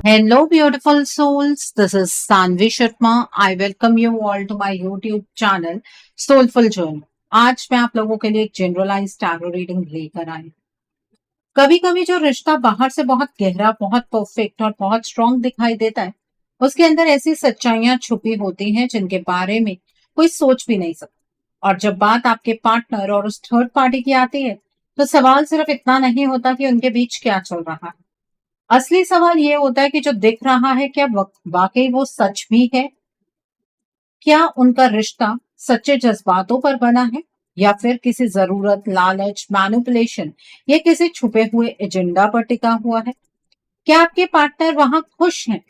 Hello, beautiful souls. This is Sanvi Sharma. I welcome you all to my YouTube channel Soulful Journey. आज मैं आप लोगों के लिए एक जनरलाइज टैरो रीडिंग लेकर आई। कभी कभी जो रिश्ता बाहर से बहुत गहरा, बहुत परफेक्ट और बहुत स्ट्रांग दिखाई देता है, उसके अंदर ऐसी सच्चाइयां छुपी होती हैं जिनके बारे में कोई सोच भी नहीं सकता। और जब बात आपके पार्टनर और उस थर्ड पार्टी की आती है, तो सवाल सिर्फ इतना नहीं होता कि उनके बीच क्या चल रहा है। असली सवाल ये होता है कि जो दिख रहा है, क्या वाकई वो सच भी है? क्या उनका रिश्ता सच्चे जज्बातों पर बना है, या फिर किसी जरूरत, लालच, मैनिपुलेशन या किसी छुपे हुए एजेंडा पर टिका हुआ है? क्या आपके पार्टनर वहां खुश हैं,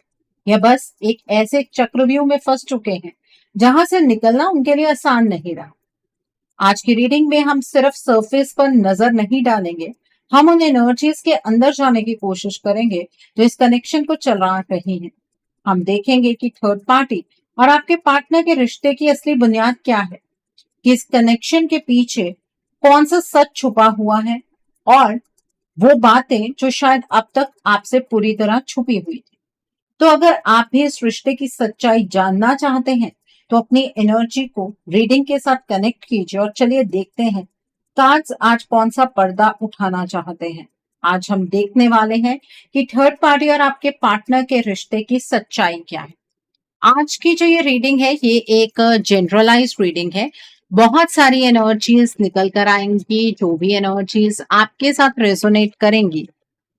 या बस एक ऐसे चक्रव्यूह में फंस चुके हैं जहां से निकलना उनके लिए आसान नहीं रहा? आज की रीडिंग में हम सिर्फ सरफेस पर नजर नहीं डालेंगे, हम उन एनर्जीज के अंदर जाने की कोशिश करेंगे जो इस कनेक्शन को चला रही हैं। हम देखेंगे कि थर्ड पार्टी और आपके पार्टनर के रिश्ते की असली बुनियाद क्या है, कि इस कनेक्शन के पीछे कौन सा सच छुपा हुआ है, और वो बातें जो शायद अब तक आपसे पूरी तरह छुपी हुई थी। तो अगर आप भी इस रिश्ते की सच्चाई जानना चाहते हैं, तो अपनी एनर्जी को रीडिंग के साथ कनेक्ट कीजिए और चलिए देखते हैं कार्ड्स आज कौन सा पर्दा उठाना चाहते हैं। आज हम देखने वाले हैं कि थर्ड पार्टी और आपके पार्टनर के रिश्ते की सच्चाई क्या है। आज की जो ये रीडिंग है, ये एक जनरलाइज रीडिंग है। बहुत सारी एनर्जीज निकल कर आएंगी। जो भी एनर्जीज आपके साथ रेजोनेट करेंगी,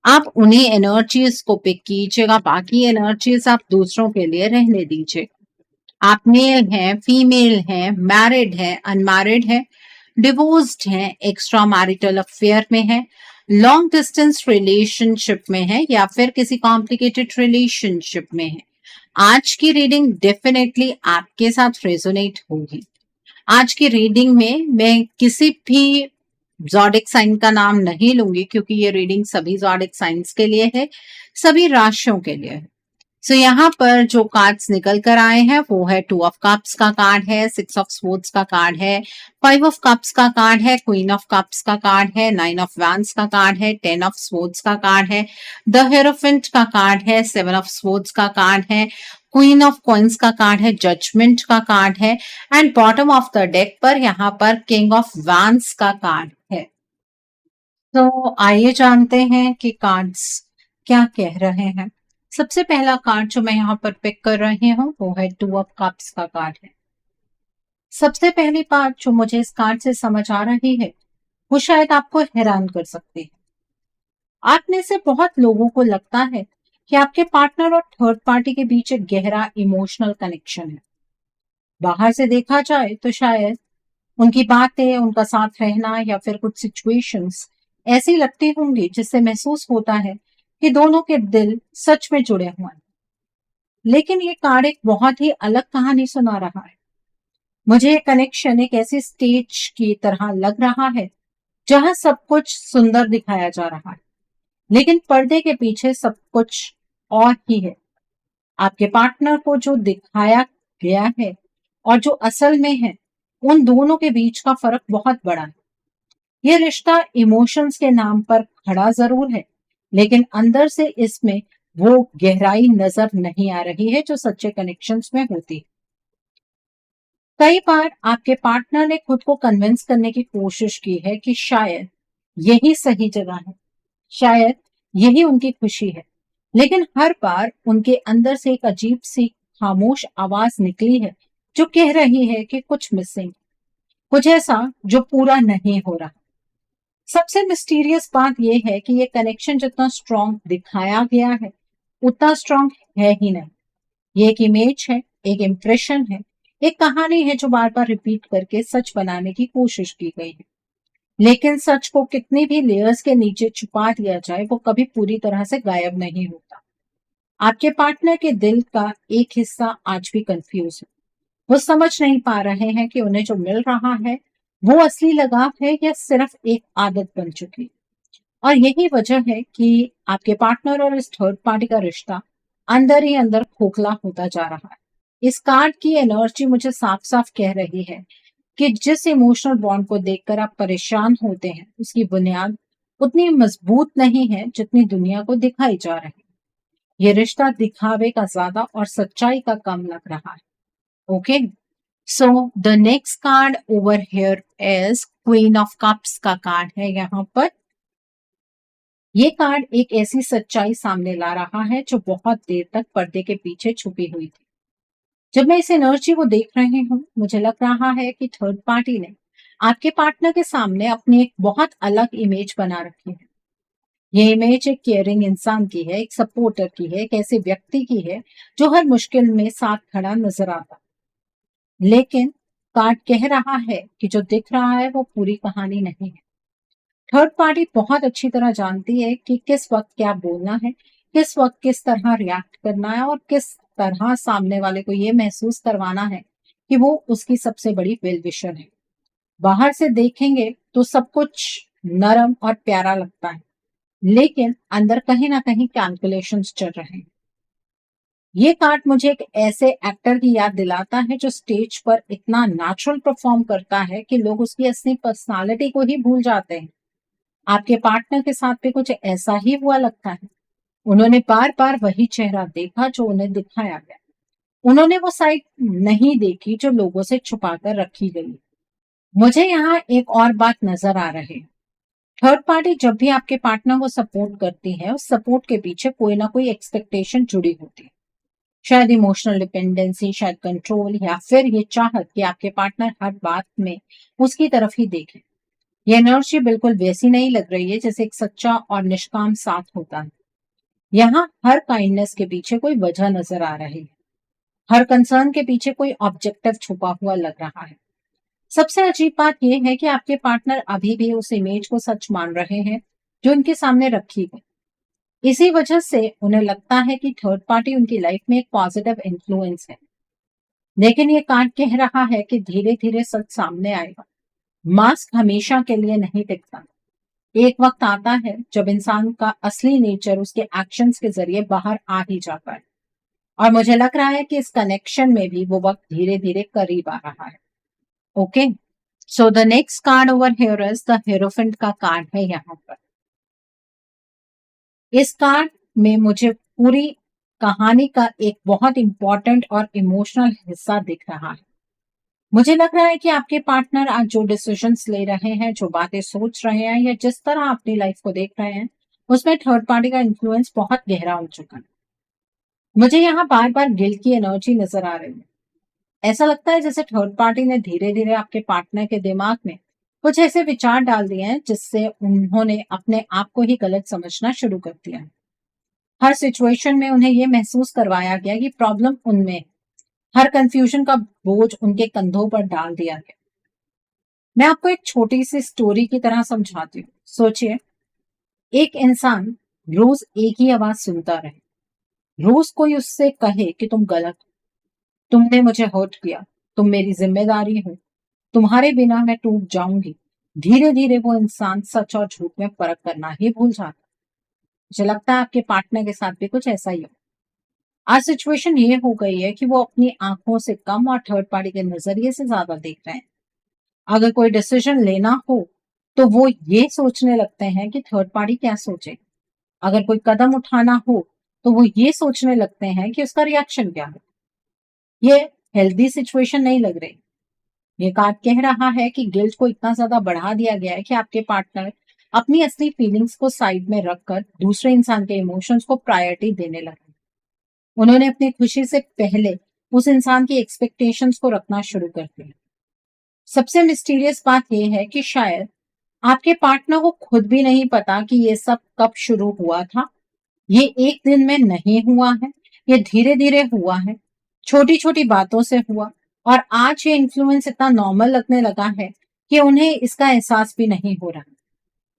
आप उन्हीं एनर्जीज को पिक कीजिएगा, बाकी एनर्जीज आप दूसरों के लिए रहने दीजिए। आप मेल हैं, फीमेल हैं, मैरिड हैं, अनमैरिड हैं, डिवोर्स्ड हैं, एक्स्ट्रा मैरिटल अफेयर में हैं, लॉन्ग डिस्टेंस रिलेशनशिप में हैं, या फिर किसी कॉम्प्लिकेटेड रिलेशनशिप में हैं, आज की रीडिंग डेफिनेटली आपके साथ रेजोनेट होगी। आज की रीडिंग में मैं किसी भी ज़ोडिक साइन का नाम नहीं लूंगी, क्योंकि ये रीडिंग सभी ज़ोडिक साइंस के लिए है, सभी राशियों के लिए है। सो यहाँ पर जो कार्ड्स निकल कर आए हैं वो है 2 ऑफ कप्स का कार्ड है, 6 ऑफ स्वॉर्ड्स का कार्ड है, 5 ऑफ कप्स का कार्ड है, क्वीन ऑफ कप्स का कार्ड है, 9 ऑफ वैंड्स का कार्ड है, 10 ऑफ स्वॉर्ड्स का कार्ड है, द हेरोफेंट का कार्ड है, 7 ऑफ स्वॉर्ड्स का कार्ड है, क्वीन ऑफ कॉइन्स का कार्ड है, जजमेंट का कार्ड है, and bottom of the deck पर यहाँ पर किंग ऑफ वैंड्स का कार्ड है। तो आइए जानते हैं कि कार्ड्स क्या कह रहे हैं। सबसे पहला कार्ड जो मैं यहाँ पर पिक कर रही हूँ वो है 2 ऑफ कप्स का कार्ड है। सबसे पहली बात जो मुझे इस कार्ड से समझ आ रही है, वो शायद आपको हैरान कर सकती है। आप में से बहुत लोगों को लगता है कि आपके पार्टनर और थर्ड पार्टी के बीच एक गहरा इमोशनल कनेक्शन है। बाहर से देखा जाए तो शायद उनकी बातें, उनका साथ रहना या फिर कुछ सिचुएशंस ऐसी लगती होंगी जिससे महसूस होता है कि दोनों के दिल सच में जुड़े हुए हैं। लेकिन ये कार्ड एक बहुत ही अलग कहानी सुना रहा है। मुझे ये कनेक्शन एक ऐसी स्टेज की तरह लग रहा है जहां सब कुछ सुंदर दिखाया जा रहा है, लेकिन पर्दे के पीछे सब कुछ और ही है। आपके पार्टनर को जो दिखाया गया है और जो असल में है, उन दोनों के बीच का फर्क बहुत बड़ा है। ये रिश्ता इमोशंस के नाम पर खड़ा जरूर है, लेकिन अंदर से इसमें वो गहराई नजर नहीं आ रही है जो सच्चे कनेक्शंस में होती है। कई बार आपके पार्टनर ने खुद को कन्विंस करने की कोशिश की है कि शायद यही सही जगह है, शायद यही उनकी खुशी है, लेकिन हर बार उनके अंदर से एक अजीब सी खामोश आवाज निकली है जो कह रही है कि कुछ मिसिंग, कुछ ऐसा जो पूरा नहीं हो रहा। सबसे मिस्टीरियस बात यह है कि ये कनेक्शन जितना स्ट्रांग दिखाया गया है, उतना स्ट्रांग है ही नहीं। ये एक इमेज है, एक इम्प्रेशन है, एक कहानी है जो बार बार रिपीट करके सच बनाने की कोशिश की गई है। लेकिन सच को कितनी भी लेयर्स के नीचे छुपा दिया जाए, वो कभी पूरी तरह से गायब नहीं होता। आपके पार्टनर के दिल का एक हिस्सा आज भी कंफ्यूज है। वो समझ नहीं पा रहे हैं कि उन्हें जो मिल रहा है वो असली लगाव है या सिर्फ एक आदत बन चुकी है। और यही वजह है कि आपके पार्टनर और इस थर्ड पार्टी का रिश्ता अंदर ही अंदर खोखला होता जा रहा है। इस कार्ड की एनर्जी मुझे साफ साफ कह रही है कि जिस इमोशनल बॉन्ड को देखकर आप परेशान होते हैं, उसकी बुनियाद उतनी मजबूत नहीं है जितनी दुनिया को दिखाई जा रही है। ये रिश्ता दिखावे का ज्यादा और सच्चाई का कम लग रहा है। Okay, so the next card over here is queen of cups का कार्ड है यहाँ पर। ये कार्ड एक ऐसी सच्चाई सामने ला रहा है जो बहुत देर तक पर्दे के पीछे छुपी हुई थी। जब मैं इस एनर्जी को देख रही हूँ, मुझे लग रहा है कि थर्ड पार्टी ने आपके पार्टनर के सामने अपनी एक बहुत अलग इमेज बना रखी है। ये इमेज एक केयरिंग इंसान की है, एक सपोर्टर की है, एक ऐसे व्यक्ति की है जो हर मुश्किल में साथ खड़ा नजर आता। लेकिन कार्ड कह रहा है कि जो दिख रहा है वो पूरी कहानी नहीं है। थर्ड पार्टी बहुत अच्छी तरह जानती है कि किस वक्त क्या बोलना है, किस वक्त किस तरह रिएक्ट करना है और किस तरह सामने वाले को ये महसूस करवाना है कि वो उसकी सबसे बड़ी वेल विशर है। बाहर से देखेंगे तो सब कुछ नरम और प्यारा लगता है, लेकिन अंदर कहीं ना कहीं कैलकुलेशंस चल रहे हैं। ये कार्ड मुझे एक ऐसे एक्टर की याद दिलाता है जो स्टेज पर इतना नेचुरल परफॉर्म करता है कि लोग उसकी असली पर्सनालिटी को ही भूल जाते हैं। आपके पार्टनर के साथ भी कुछ ऐसा ही हुआ लगता है। उन्होंने बार बार वही चेहरा देखा जो उन्हें दिखाया गया। उन्होंने वो साइड नहीं देखी जो लोगों से छुपा कर रखी गई। मुझे यहाँ एक और बात नजर आ रही है। थर्ड पार्टी जब भी आपके पार्टनर को सपोर्ट करती है, उस सपोर्ट के पीछे कोई ना कोई एक्सपेक्टेशन जुड़ी होती है। शायद इमोशनल डिपेंडेंसी, शायद कंट्रोल, या फिर ये चाहत कि आपके पार्टनर हर बात में उसकी तरफ ही देखे। ये एनर्जी बिल्कुल वैसी नहीं लग रही है जैसे एक सच्चा और निष्काम साथ होता है। यहाँ हर काइंडनेस के पीछे कोई वजह नजर आ रही है। हर कंसर्न के पीछे कोई ऑब्जेक्टिव छुपा हुआ लग रहा है। सबसे अजीब बात यह है कि आपके पार्टनर अभी भी उस इमेज को सच मान रहे हैं जो उनके सामने रखी गई। इसी वजह से उन्हें लगता है कि थर्ड पार्टी उनकी लाइफ में एक पॉजिटिव इन्फ्लुएंस है। लेकिन ये कार्ड कह रहा है कि धीरे धीरे सच सामने आएगा। मास्क हमेशा के लिए नहीं टिकता। एक वक्त आता है जब इंसान का असली नेचर उसके एक्शंस के जरिए बाहर आ ही जाता है। और मुझे लग रहा है कि इस कनेक्शन में भी वो वक्त धीरे धीरे करीब आ रहा है। Okay, so the next card over here is the hierophant का कार्ड है यहाँ पर। इस कार्ड में मुझे पूरी कहानी का एक बहुत इंपॉर्टेंट और इमोशनल हिस्सा दिख रहा है। मुझे लग रहा है कि आपके पार्टनर आज जो डिसीजंस ले रहे हैं, जो बातें सोच रहे हैं, या जिस तरह अपनी लाइफ को देख रहे हैं, उसमें थर्ड पार्टी का इन्फ्लुएंस बहुत गहरा हो चुका है। मुझे यहाँ बार बार गिल्ट की एनर्जी नजर आ रही है। ऐसा लगता है जैसे थर्ड पार्टी ने धीरे धीरे आपके पार्टनर के दिमाग में कुछ ऐसे विचार डाल दिए हैं जिससे उन्होंने अपने आप को ही गलत समझना शुरू कर दिया है। हर सिचुएशन में उन्हें यह महसूस करवाया गया कि प्रॉब्लम उनमें है। हर कंफ्यूजन का बोझ उनके कंधों पर डाल दिया गया। मैं आपको एक छोटी सी स्टोरी की तरह समझाती हूँ। सोचिए, एक इंसान रोज एक ही आवाज सुनता रहे। रोज कोई उससे कहे कि तुम गलत हो, तुमने मुझे हर्ट किया, तुम मेरी जिम्मेदारी हो, तुम्हारे बिना मैं टूट जाऊंगी। धीरे धीरे वो इंसान सच और झूठ में फर्क करना ही भूल जाता। मुझे लगता है आपके पार्टनर के साथ भी कुछ ऐसा ही हो। आज सिचुएशन ये हो गई है कि वो अपनी आंखों से कम और थर्ड पार्टी के नजरिए से ज्यादा देख रहे हैं। अगर कोई डिसीजन लेना हो तो वो ये सोचने लगते हैं कि थर्ड पार्टी क्या सोचे। अगर कोई कदम उठाना हो तो वो ये सोचने लगते हैं कि उसका रिएक्शन क्या है। ये हेल्दी सिचुएशन नहीं लग रही। ये कार्ड कह रहा है कि गिल्ट को इतना ज्यादा बढ़ा दिया गया है कि आपके पार्टनर अपनी असली फीलिंग्स को साइड में रखकर दूसरे इंसान के इमोशंस को प्रायोरिटी देने लगे। उन्होंने अपनी खुशी से पहले उस इंसान की एक्सपेक्टेशंस को रखना शुरू कर दिया। सबसे मिस्टीरियस बात यह है कि शायद आपके पार्टनर को खुद भी नहीं पता कि ये सब कब शुरू हुआ था। ये एक दिन में नहीं हुआ है, ये धीरे धीरे हुआ है, छोटी छोटी बातों से हुआ। और आज ये इन्फ्लुएंस इतना नॉर्मल लगने लगा है कि उन्हें इसका एहसास भी नहीं हो रहा।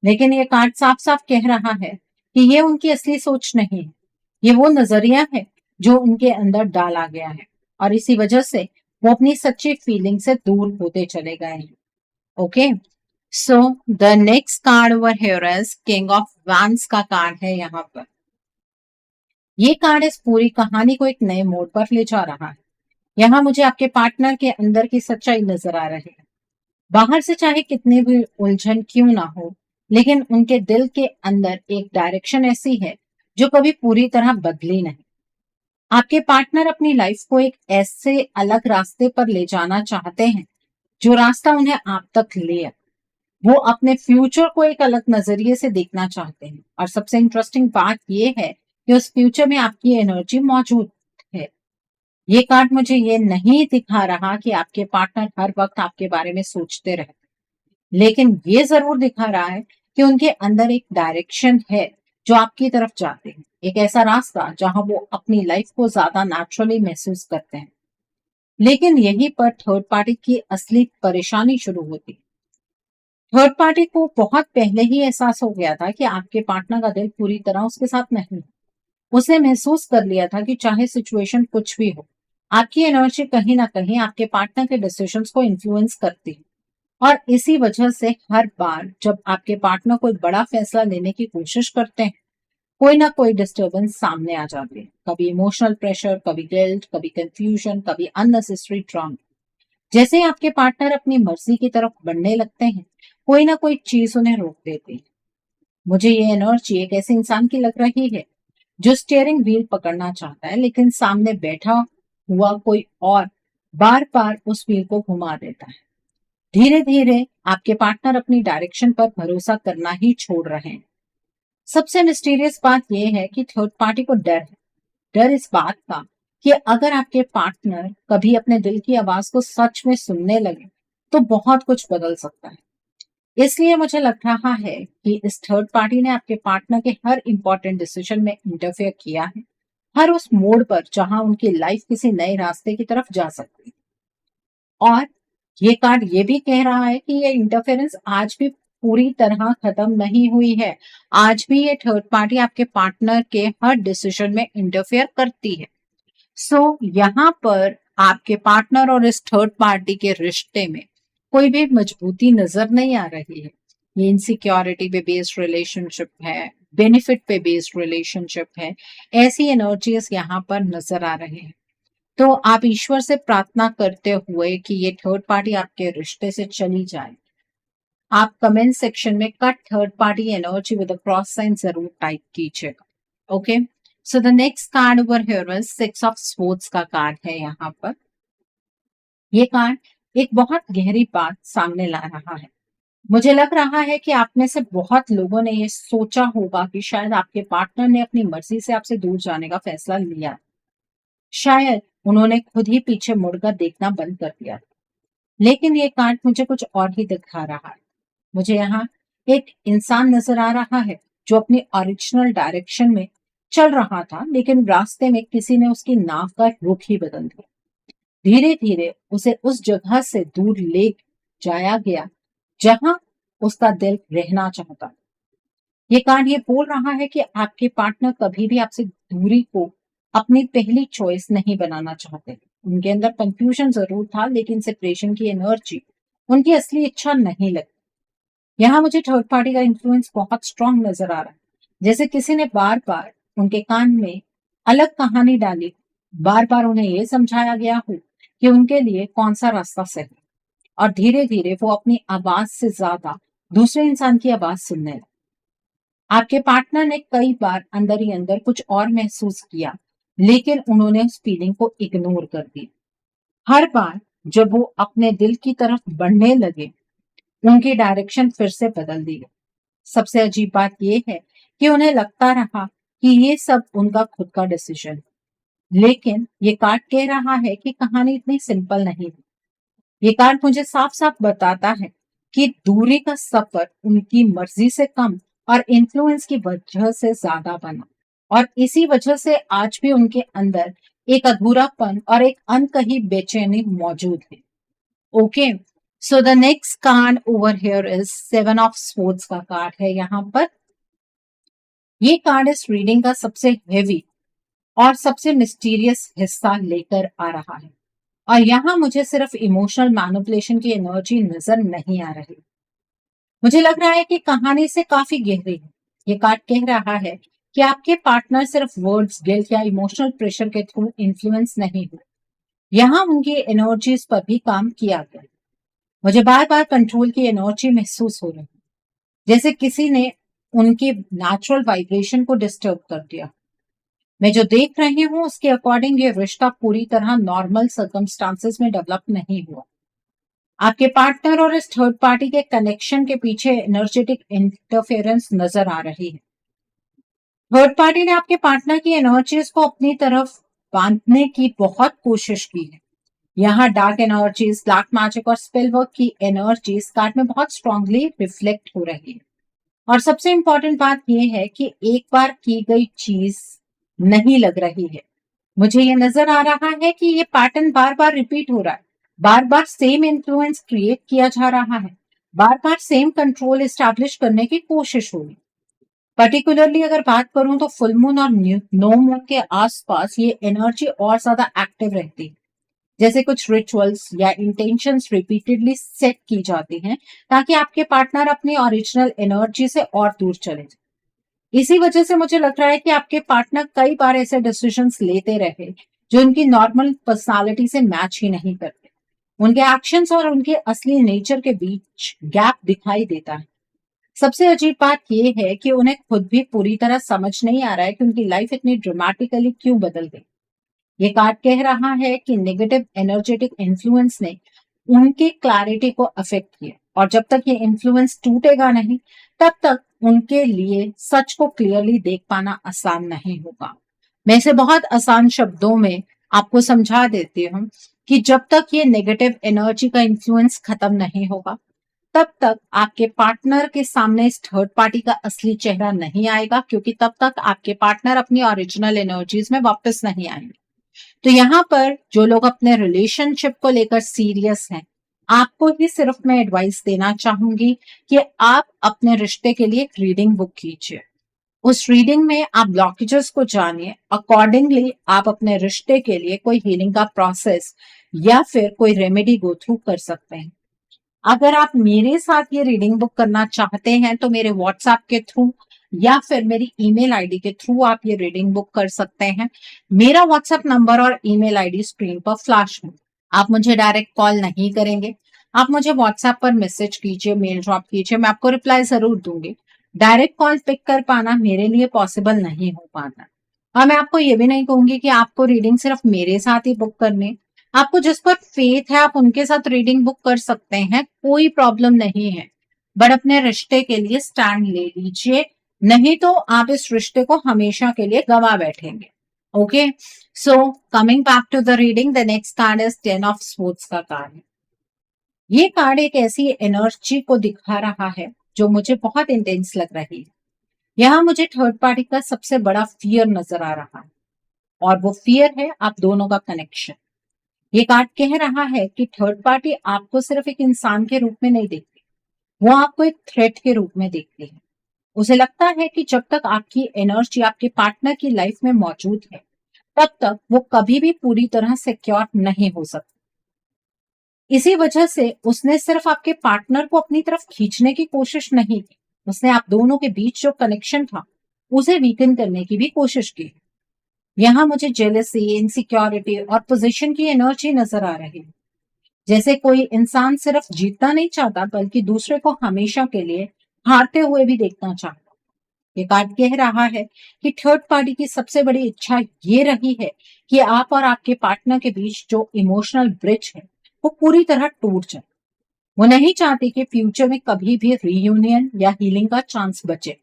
लेकिन ये कार्ड साफ साफ कह रहा है कि ये उनकी असली सोच नहीं है। ये वो नजरिया है जो उनके अंदर डाला गया है, और इसी वजह से वो अपनी सच्ची फीलिंग से दूर होते चले गए हैं। Okay, so the next card over here is king of wands का कार्ड है यहाँ पर। ये कार्ड इस पूरी कहानी को एक नए मोड़ पर ले जा रहा है। यहाँ मुझे आपके पार्टनर के अंदर की सच्चाई नजर आ रही है। बाहर से चाहे कितनी भी उलझन क्यों ना हो, लेकिन उनके दिल के अंदर एक डायरेक्शन ऐसी है जो कभी पूरी तरह बदली नहीं। आपके पार्टनर अपनी लाइफ को एक ऐसे अलग रास्ते पर ले जाना चाहते हैं जो रास्ता उन्हें आप तक ले आए। वो अपने फ्यूचर को एक अलग नजरिए से देखना चाहते हैं और सबसे इंटरेस्टिंग बात यह है कि उस फ्यूचर में आपकी एनर्जी मौजूद है। ये कार्ड मुझे ये नहीं दिखा रहा कि आपके पार्टनर हर वक्त आपके बारे में सोचते रहते, लेकिन ये जरूर दिखा रहा है कि उनके अंदर एक डायरेक्शन है जो आपकी तरफ जाते हैं, एक ऐसा रास्ता जहां वो अपनी लाइफ को ज्यादा नेचुरली महसूस करते हैं। लेकिन यहीं पर थर्ड पार्टी की असली परेशानी शुरू होती है। थर्ड पार्टी को बहुत पहले ही एहसास हो गया था कि आपके पार्टनर का दिल पूरी तरह उसके साथ नहीं है। उसने महसूस कर लिया था कि चाहे सिचुएशन कुछ भी हो, आपकी एनर्जी कहीं ना कहीं आपके पार्टनर के डिसीजंस को इन्फ्लुएंस करती है। और इसी वजह से हर बार जब आपके पार्टनर कोई बड़ा फैसला लेने की कोशिश करते हैं, कोई ना कोई डिस्टर्बेंस सामने आ जाती है। कभी इमोशनल प्रेशर, कभी गिल्ट, कभी कंफ्यूजन, कभी अननेसेसरी ड्रामा। जैसे ही आपके पार्टनर अपनी मर्जी की तरफ बढ़ने लगते हैं, कोई ना कोई चीज उन्हें रोक देती है। मुझे ये एनर्जी एक ऐसे इंसान की लग रही है जो स्टीयरिंग व्हील पकड़ना चाहता है, लेकिन सामने बैठा हुआ कोई और बार बार उस व्हील को घुमा देता है। धीरे धीरे आपके पार्टनर अपनी डायरेक्शन पर भरोसा करना ही छोड़ रहे हैं। सबसे मिस्टीरियस बात यह है कि थर्ड पार्टी को डर है। डर इस बात का कि अगर आपके पार्टनर कभी अपने दिल की आवाज को सच में सुनने लगे तो बहुत कुछ बदल सकता है। इसलिए मुझे लग रहा है कि इस थर्ड पार्टी ने आपके पार्टनर के हर इंपॉर्टेंट डिसीजन में इंटरफेयर किया है, हर उस मोड़ पर जहां उनकी लाइफ किसी नए रास्ते की तरफ जा सकती है। और ये कार्ड ये भी कह रहा है कि ये इंटरफेरेंस आज भी पूरी तरह खत्म नहीं हुई है। आज भी ये थर्ड पार्टी आपके पार्टनर के हर डिसीजन में इंटरफेयर करती है। यहाँ पर आपके पार्टनर और इस थर्ड पार्टी के रिश्ते में कोई भी मजबूती नजर नहीं आ रही है। ये इनसिक्योरिटी पे बेस्ड रिलेशनशिप है, बेनिफिट पे बेस्ड रिलेशनशिप है। ऐसी एनर्जीज यहाँ पर नजर आ रहे हैं। तो आप ईश्वर से प्रार्थना करते हुए कि ये थर्ड पार्टी आपके रिश्ते से चली जाए, आप कमेंट सेक्शन में cut third party energy with cross sign जरूर टाइप कीजिएगा। Okay, so the next card over here is six of swords का कार्ड है। यहाँ पर ये कार्ड एक बहुत गहरी बात सामने ला रहा है। मुझे लग रहा है कि आप में से बहुत लोगों ने ये सोचा होगा कि शायद आपके पार्टनर ने अपनी मर्जी से आपसे दूर जाने का फैसला लिया। शायद उन्होंने खुद ही पीछे मुड़कर देखना बंद कर दिया। लेकिन ये कार्ड मुझे कुछ और ही दिखा रहा है। मुझे यहाँ एक इंसान नजर आ रहा है जो अपनी ओरिजिनल डायरेक्शन में चल रहा था, लेकिन रास्ते में किसी ने उसकी नाव का रुख ही बदल दिया। धीरे धीरे उसे उस जगह से दूर ले जाया गया जहां उसका दिल रहना चाहता। ये कार्ड ये बोल रहा है कि आपके पार्टनर कभी भी आपसे दूरी को अपनी पहली चॉइस नहीं बनाना चाहते। उनके अंदर कंफ्यूजन जरूर था, लेकिन सेपरेशन की एनर्जी उनकी असली इच्छा नहीं लगती। यहाँ मुझे थर्ड पार्टी का इन्फ्लुएंस बहुत स्ट्रांग नजर आ रहा है, जैसे किसी ने बार बार उनके कान में अलग कहानी डाली, बार बार उन्हें ये समझाया गया हो कि उनके लिए कौन सा रास्ता सही, और धीरे धीरे वो अपनी आवाज से ज्यादा दूसरे इंसान की आवाज सुनने लगे। आपके पार्टनर ने कई बार अंदर ही अंदर कुछ और महसूस किया, लेकिन उन्होंने उस फीलिंग को इग्नोर कर दिया। हर बार जब वो अपने दिल की तरफ बढ़ने लगे, उनकी डायरेक्शन फिर से बदल दी गई। सबसे अजीब बात यह है कि उन्हें लगता रहा कि ये सब उनका खुद का डिसीजन, लेकिन ये कार्ड कह रहा है कि कहानी इतनी सिंपल नहीं है। ये कार्ड मुझे साफ साफ बताता है कि दूरी का सफर उनकी मर्जी से कम और इन्फ्लुएंस की वजह से ज्यादा बना, और इसी वजह से आज भी उनके अंदर एक अधूरापन और एक अनकही बेचैनी मौजूद है। Okay, so the next card over here is seven of swords का कार्ड है। यहाँ पर ये कार्ड इस रीडिंग का सबसे हेवी और सबसे मिस्टीरियस हिस्सा लेकर आ रहा है, और यहाँ मुझे सिर्फ इमोशनल मैनिपुलेशन की एनर्जी नजर नहीं आ रही। मुझे लग रहा है कि कहानी से काफी गहरी है। ये कार्ड कह रहा है कि आपके पार्टनर सिर्फ वर्ड्स, गिल्ट या इमोशनल प्रेशर के थ्रू इन्फ्लुएंस नहीं हुए, यहाँ उनकी एनर्जीज पर भी काम किया गया। मुझे बार बार कंट्रोल की एनर्जी महसूस हो रही है, जैसे किसी ने उनके नेचुरल वाइब्रेशन को डिस्टर्ब कर दिया। मैं जो देख रही हूँ उसके अकॉर्डिंग ये रिश्ता पूरी तरह नॉर्मल सर्कमस्टांसेस में डेवलप नहीं हुआ। आपके पार्टनर और इस थर्ड पार्टी के कनेक्शन के पीछे एनर्जेटिक इंटरफेरेंस नजर आ रही है। थर्ड पार्टी ने आपके पार्टनर की एनर्जीज को अपनी तरफ बांधने की बहुत कोशिश की है। यहाँ डार्क एनर्जीज, ब्लैक मैजिक और स्पेल वर्क की एनर्जीज कार्ड में बहुत स्ट्रांगली रिफ्लेक्ट हो रही है। और सबसे इंपॉर्टेंट बात यह है कि एक बार की गई चीज नहीं लग रही है। मुझे ये नजर आ रहा है कि ये पैटर्न बार बार रिपीट हो रहा है, बार बार सेम इन्फ्लुएंस क्रिएट किया जा रहा है, बार बार सेम कंट्रोल एस्टैब्लिश करने की कोशिश हो रही। पर्टिकुलरली अगर बात करूं तो फुल मून और नो मून के आसपास ये एनर्जी और ज्यादा एक्टिव रहती है। जैसे कुछ रिचुअल्स या इंटेंशंस रिपीटेडली सेट की जाती हैं ताकि आपके पार्टनर अपनी ओरिजिनल एनर्जी से और दूर चले जाए। इसी वजह से मुझे लग रहा है कि आपके पार्टनर कई बार ऐसे डिसीजंस लेते रहे जो उनकी नॉर्मल पर्सनालिटी से मैच ही नहीं करते। उनके एक्शंस और उनके असली नेचर के बीच गैप दिखाई देता है। सबसे अजीब बात यह है कि उन्हें खुद भी पूरी तरह समझ नहीं आ रहा है कि उनकी लाइफ इतनी ड्रामेटिकली क्यों बदल गई। ये कार्ड कह रहा है कि नेगेटिव एनर्जेटिक इन्फ्लुएंस ने उनकी क्लैरिटी को अफेक्ट किया, और जब तक ये इन्फ्लुएंस टूटेगा नहीं तब तक उनके लिए सच को क्लियरली देख पाना आसान नहीं होगा। मैं इसे बहुत आसान शब्दों में आपको समझा देती हूँ कि जब तक ये नेगेटिव एनर्जी का इन्फ्लुएंस खत्म नहीं होगा तब तक आपके पार्टनर के सामने इस थर्ड पार्टी का असली चेहरा नहीं आएगा, क्योंकि तब तक आपके पार्टनर अपनी ओरिजिनल एनर्जीज में वापस नहीं आएंगे। तो यहाँ पर जो लोग अपने रिलेशनशिप को लेकर सीरियस हैं, आपको ही सिर्फ मैं एडवाइस देना चाहूंगी कि आप अपने रिश्ते के लिए एक रीडिंग बुक कीजिए। उस रीडिंग में आप ब्लॉकेजेस को जानिए, अकॉर्डिंगली आप अपने रिश्ते के लिए कोई हीलिंग का प्रोसेस या फिर कोई रेमेडी गो थ्रू कर सकते हैं। अगर आप मेरे साथ ये रीडिंग बुक करना चाहते हैं तो मेरे व्हाट्सएप के थ्रू या फिर मेरी ईमेल आईडी के थ्रू आप ये रीडिंग बुक कर सकते हैं। मेरा व्हाट्सएप नंबर और ईमेल आईडी स्क्रीन पर फ्लैश है। आप मुझे डायरेक्ट कॉल नहीं करेंगे, आप मुझे व्हाट्सएप पर मैसेज कीजिए, मेल ड्रॉप कीजिए, मैं आपको रिप्लाई जरूर दूंगी। डायरेक्ट कॉल पिक कर पाना मेरे लिए पॉसिबल नहीं हो पाता। और मैं आपको ये भी नहीं कहूंगी कि आपको रीडिंग सिर्फ मेरे साथ ही बुक करनी। आपको जिस पर फेथ है आप उनके साथ रीडिंग बुक कर सकते हैं, कोई प्रॉब्लम नहीं है। बट अपने रिश्ते के लिए स्टैंड ले लीजिए, नहीं तो आप इस रिश्ते को हमेशा के लिए गंवा बैठेंगे। Okay, so coming back to the reading, the next card is 10 of swords का कार्ड है। ये कार्ड एक ऐसी एनर्जी को दिखा रहा है जो मुझे बहुत इंटेंस लग रही है। यहाँ मुझे थर्ड पार्टी का सबसे बड़ा फियर नजर आ रहा है, और वो फियर है आप दोनों का कनेक्शन। ये कार्ड कह रहा है कि थर्ड पार्टी आपको सिर्फ एक इंसान के रूप में नहीं देखती, वो आपको एक थ्रेट के रूप में देखती है। उसे लगता है कि जब तक आपकी एनर्जी आपके पार्टनर की लाइफ में मौजूद है तब तक वो कभी भी पूरी तरह सिक्योर नहीं हो सकती। इसी वजह से उसने सिर्फ आपके पार्टनर को अपनी तरफ खींचने की कोशिश नहीं की, उसने आप दोनों के बीच जो कनेक्शन था उसे वीकन करने की भी कोशिश की। यहाँ मुझे जेलसी, इनसिक्योरिटी और पोजीशन की एनर्जी नजर आ रही है। जैसे कोई इंसान सिर्फ जीतना नहीं चाहता बल्कि दूसरे को हमेशा के लिए हारते हुए भी देखना चाहता। ये कार्ड कह रहा है कि थर्ड पार्टी की सबसे बड़ी इच्छा ये रही है कि आप और आपके पार्टनर के बीच जो इमोशनल ब्रिज है वो पूरी तरह टूट जाए। वो नहीं चाहती कि फ्यूचर में कभी भी रीयूनियन या हीलिंग का चांस बचे।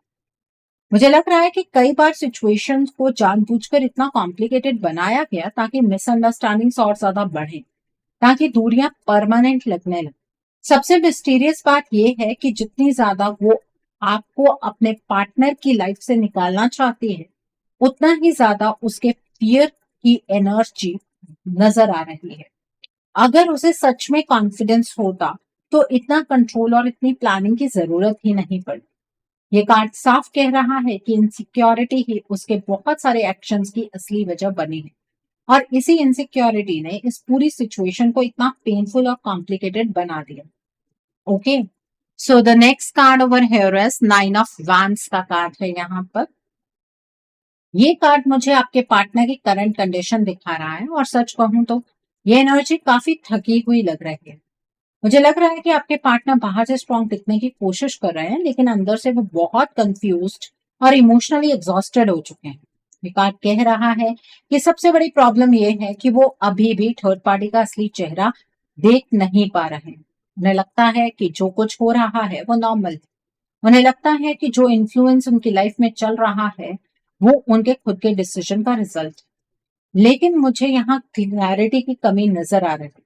मुझे लग रहा है कि कई बार सिचुएशंस को जानबूझकर इतना कॉम्प्लिकेटेड बनाया गया ताकि मिसअंडरस्टैंडिंग्स और ज्यादा बढ़े, ताकि दूरियां परमानेंट लगने लगे। सबसे मिस्टीरियस बात यह है कि जितनी ज्यादा वो आपको अपने पार्टनर की लाइफ से निकालना चाहती है उतना ही ज्यादा उसके फियर की एनर्जी नजर आ रही है। अगर उसे सच में कॉन्फिडेंस होता तो इतना कंट्रोल और इतनी प्लानिंग की जरूरत ही नहीं पड़ती। ये कार्ड साफ कह रहा है कि इनसिक्योरिटी ही उसके बहुत सारे एक्शंस की असली वजह बनी है, और इसी इनसिक्योरिटी ने इस पूरी सिचुएशन को इतना पेनफुल और कॉम्प्लिकेटेड बना दिया। Okay, so the next card over here is 9 of wands का कार्ड है। यहाँ पर ये कार्ड मुझे आपके पार्टनर की करंट कंडीशन दिखा रहा है, और सच कहूं तो ये एनर्जी काफी थकी हुई लग रही है। मुझे लग रहा है कि आपके पार्टनर बाहर से स्ट्रांग दिखने की कोशिश कर रहे हैं, लेकिन अंदर से वो बहुत कंफ्यूज्ड और इमोशनली एग्जॉस्टेड हो चुके हैं। ये कार्ड कह रहा है कि सबसे बड़ी प्रॉब्लम ये है कि वो अभी भी थर्ड पार्टी का असली चेहरा देख नहीं पा रहे हैं। उन्हें लगता है कि जो कुछ हो रहा है वो नॉर्मल है। उन्हें लगता है कि जो इन्फ्लुएंस उनकी लाइफ में चल रहा है वो उनके खुद के डिसीजन का रिजल्ट है। लेकिन मुझे यहाँ क्लैरिटी की कमी नजर आ रही है,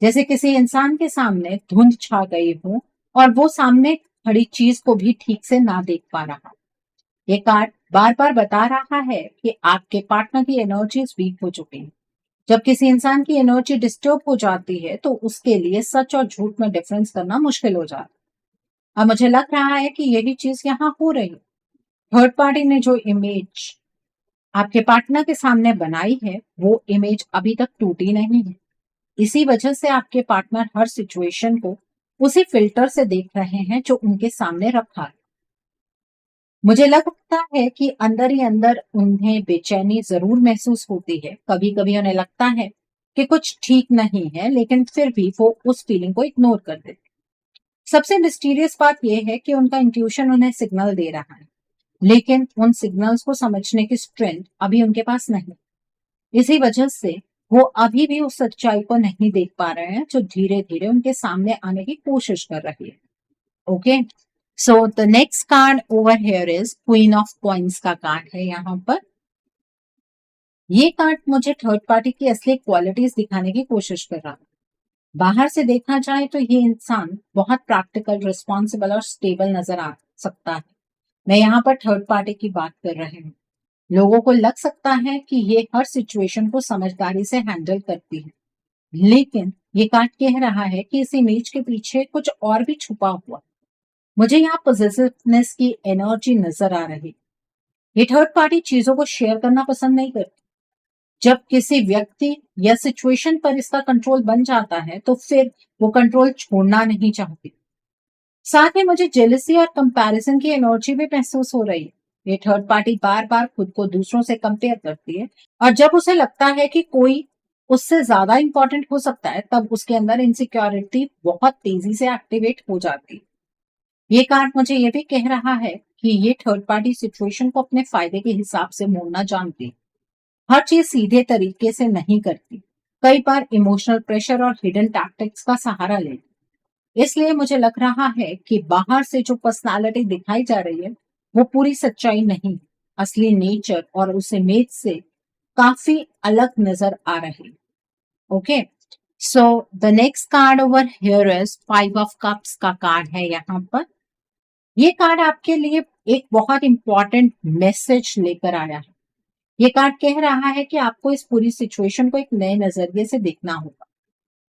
जैसे किसी इंसान के सामने धुंध छा गई हो और वो सामने खड़ी चीज को भी ठीक से ना देख पा रहा। ये कार्ड बार बार बता रहा है कि आपके पार्टनर की एनर्जीज वीक हो चुकी है। जब किसी इंसान की एनर्जी डिस्टर्ब हो जाती है तो उसके लिए सच और झूठ में डिफरेंस करना मुश्किल हो जाता है। अब मुझे लग रहा है कि यही चीज यहाँ हो रही है। थर्ड पार्टी ने जो इमेज आपके पार्टनर के सामने बनाई है वो इमेज अभी तक टूटी नहीं है। इसी वजह से आपके पार्टनर हर सिचुएशन को उसी फिल्टर से देख रहे हैं जो उनके सामने रखा है। मुझे लगता है कि अंदर ही अंदर उन्हें बेचैनी जरूर महसूस होती है। कभी कभी उन्हें लगता है कि कुछ ठीक नहीं है, लेकिन फिर भी वो उस फीलिंग को इग्नोर कर देते। सबसे मिस्टीरियस बात यह है कि उनका इंट्यूशन उन्हें सिग्नल दे रहा है, लेकिन उन सिग्नल्स को समझने की स्ट्रेंथ अभी उनके पास नहीं। इसी वजह से वो अभी भी उस सच्चाई को नहीं देख पा रहे हैं जो धीरे धीरे उनके सामने आने की कोशिश कर रही है। Okay, so the next card over here is queen of coins का कार्ड है। यहाँ पर ये कार्ड मुझे थर्ड पार्टी की असली क्वालिटीज दिखाने की कोशिश कर रहा है। बाहर से देखा जाए तो ये इंसान बहुत प्रैक्टिकल, रिस्पॉन्सिबल और स्टेबल नजर आ सकता है। मैं यहाँ पर थर्ड पार्टी की बात कर रही हूँ। लोगों को लग सकता है कि ये हर सिचुएशन को समझदारी से हैंडल करती है, लेकिन ये कार्ड कह रहा है कि इस इमेज के पीछे कुछ और भी छुपा हुआ। मुझे यहाँ पॉजिटिवनेस की एनर्जी नजर आ रही। ये थर्ड पार्टी चीजों को शेयर करना पसंद नहीं करती। जब किसी व्यक्ति या सिचुएशन पर इसका कंट्रोल बन जाता है तो फिर वो कंट्रोल छोड़ना नहीं चाहती। साथ ही मुझे जेलसी और कंपैरिजन की एनर्जी भी महसूस हो रही है। ये थर्ड पार्टी बार बार खुद को दूसरों से कंपेयर करती है, और जब उसे लगता है कि कोई उससे ज्यादा इंपॉर्टेंट हो सकता है तब उसके अंदर इनसिक्योरिटी बहुत तेजी से एक्टिवेट हो जाती है। ये कार्ड मुझे ये भी कह रहा है कि ये थर्ड पार्टी सिचुएशन को अपने फायदे के हिसाब से मोड़ना जानती है। हर चीज सीधे तरीके से नहीं करती। कई बार इमोशनल प्रेशर और हिडन टैक्टिक्स का सहारा लेती। इसलिए मुझे लग रहा है कि बाहर से जो पर्सनालिटी दिखाई जा रही है वो पूरी सच्चाई नहीं, असली नेचर और उस इमेज से काफी अलग नजर आ रही। Okay, so the next card over here is five of cups का कार्ड है। यहाँ पर ये कार्ड आपके लिए एक बहुत इंपॉर्टेंट मैसेज लेकर आया है। ये कार्ड कह रहा है कि आपको इस पूरी सिचुएशन को एक नए नजरिए से देखना होगा।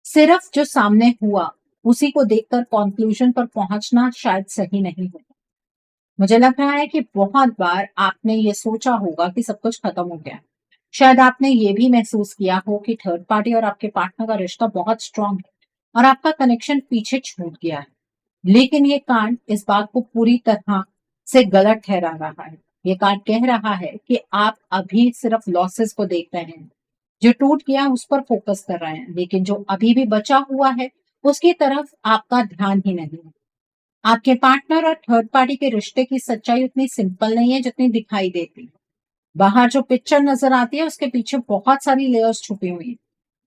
सिर्फ जो सामने हुआ उसी को देखकर कंक्लूजन पर पहुंचना शायद सही नहीं होगा। मुझे लग रहा है कि बहुत बार आपने ये सोचा होगा कि सब कुछ खत्म हो गया है। शायद आपने ये भी महसूस किया हो कि थर्ड पार्टी और आपके पार्टनर का रिश्ता बहुत स्ट्रांग है और आपका कनेक्शन पीछे छूट गया है। लेकिन ये कार्ड इस बात को पूरी तरह से गलत ठहरा रहा है। ये कार्ड कह रहा है कि आप अभी सिर्फ लॉसेस को देख रहे हैं। जो टूट गया उस पर फोकस कर रहे हैं, लेकिन जो अभी भी बचा हुआ है उसकी तरफ आपका ध्यान ही नहीं है। आपके पार्टनर और थर्ड पार्टी के रिश्ते की सच्चाई उतनी सिंपल नहीं है जितनी दिखाई देती है। बाहर जो पिक्चर नजर आती है उसके पीछे बहुत सारी लेयर्स छुपी हुई है।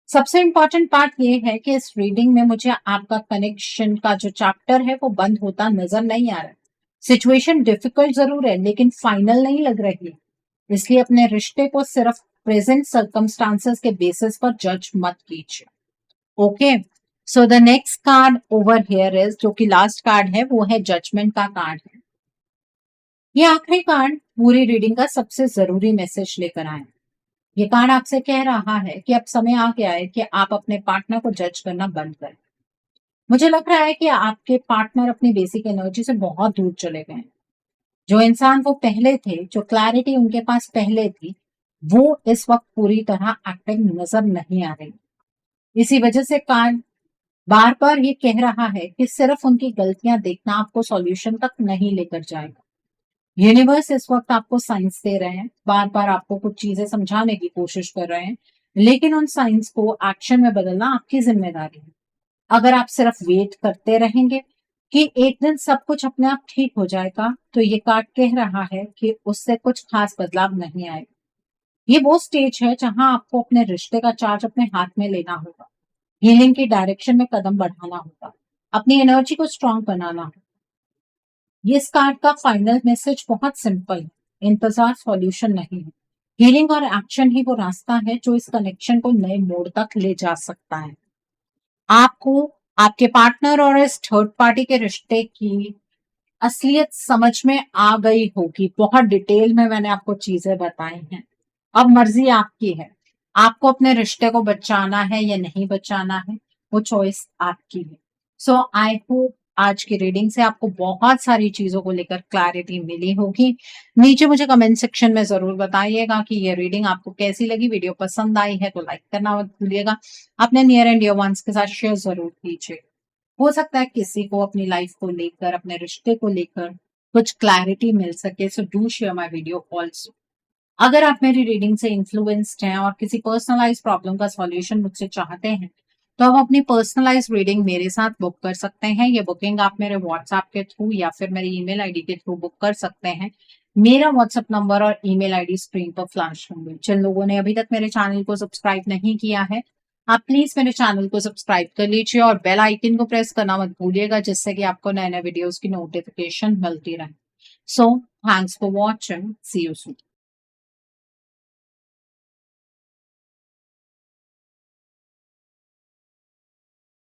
सबसे इम्पोर्टेंट बात यह है कि इस रीडिंग में मुझे आपका कनेक्शन का जो चैप्टर है वो बंद होता नजर नहीं आ रहा है। सिचुएशन डिफिकल्ट जरूर है लेकिन फाइनल नहीं लग रही है। इसलिए अपने रिश्ते को सिर्फ प्रेजेंट सर्कमस्टांसेस के बेसिस पर जज मत कीजिए। Okay, so the next card over here is, जो कि लास्ट कार्ड है, वो है जजमेंट का कार्ड है। ये आखिरी कार्ड पूरी रीडिंग का सबसे जरूरी मैसेज लेकर आए। ये कार्ड आपसे कह रहा है कि अब समय आ गया है कि आप अपने पार्टनर को जज करना बंद करें। मुझे लग रहा है कि आपके पार्टनर अपनी बेसिक एनर्जी से बहुत दूर चले गए हैं। जो इंसान वो पहले थे, जो क्लैरिटी उनके पास पहले थी, वो इस वक्त पूरी तरह एक्टिव नजर नहीं आ रही। इसी वजह से कार्ड बार बार ये कह रहा है कि सिर्फ उनकी गलतियां देखना आपको सॉल्यूशन तक नहीं लेकर जाएगा। यूनिवर्स इस वक्त आपको साइंस दे रहे हैं, बार बार आपको कुछ चीजें समझाने की कोशिश कर रहे हैं, लेकिन उन साइंस को एक्शन में बदलना आपकी जिम्मेदारी है। अगर आप सिर्फ वेट करते रहेंगे कि एक दिन सब कुछ अपने आप ठीक हो जाएगा, तो ये कार्ड कह रहा है कि उससे कुछ खास बदलाव नहीं आएगा। ये वो स्टेज है जहां आपको अपने रिश्ते का चार्ज अपने हाथ में लेना होगा, हीलिंग की डायरेक्शन में कदम बढ़ाना होगा, अपनी एनर्जी को स्ट्रांग बनाना होगा। ये इस कार्ड का फाइनल मैसेज बहुत सिंपल है, इंतजार सॉल्यूशन नहीं है। हीलिंग और एक्शन ही वो रास्ता है जो इस कनेक्शन को नए मोड़ तक ले जा सकता है। आपको आपके पार्टनर और इस थर्ड पार्टी के रिश्ते की असलियत समझ में आ गई होगी। बहुत डिटेल में मैंने आपको चीजें बताई हैं। अब मर्जी आपकी है, आपको अपने रिश्ते को बचाना है या नहीं बचाना है, वो चॉइस आपकी है। सो आई होप आज की रीडिंग से आपको बहुत सारी चीजों को लेकर क्लैरिटी मिली होगी। नीचे मुझे कमेंट सेक्शन में जरूर बताइएगा कि ये रीडिंग आपको कैसी लगी। वीडियो पसंद आई है तो लाइक करना मत भूलिएगा। अपने नियर एंड डियर वंस के साथ शेयर जरूर कीजिए। हो सकता है किसी को अपनी लाइफ को लेकर, अपने रिश्ते को लेकर कुछ क्लैरिटी मिल सके। So do share my video also. अगर आप मेरी रीडिंग से इन्फ्लुएंस्ड हैं और किसी पर्सनलाइज प्रॉब्लम का सॉल्यूशन मुझसे चाहते हैं, तो आप अपनी पर्सनलाइज रीडिंग मेरे साथ बुक कर सकते हैं। ये बुकिंग आप मेरे व्हाट्सएप के थ्रू या फिर मेरी ईमेल आईडी के थ्रू बुक कर सकते हैं। मेरा व्हाट्सएप नंबर और ईमेल आईडी स्क्रीन पर फ्लैश होंगे। जिन लोगों ने अभी तक मेरे चैनल को सब्सक्राइब नहीं किया है, आप प्लीज मेरे चैनल को सब्सक्राइब कर लीजिए और बेल आइकन को प्रेस करना मत भूलिएगा, जिससे कि आपको नए नए वीडियोस की नोटिफिकेशन मिलती रहे। So thanks for watching, see you soon.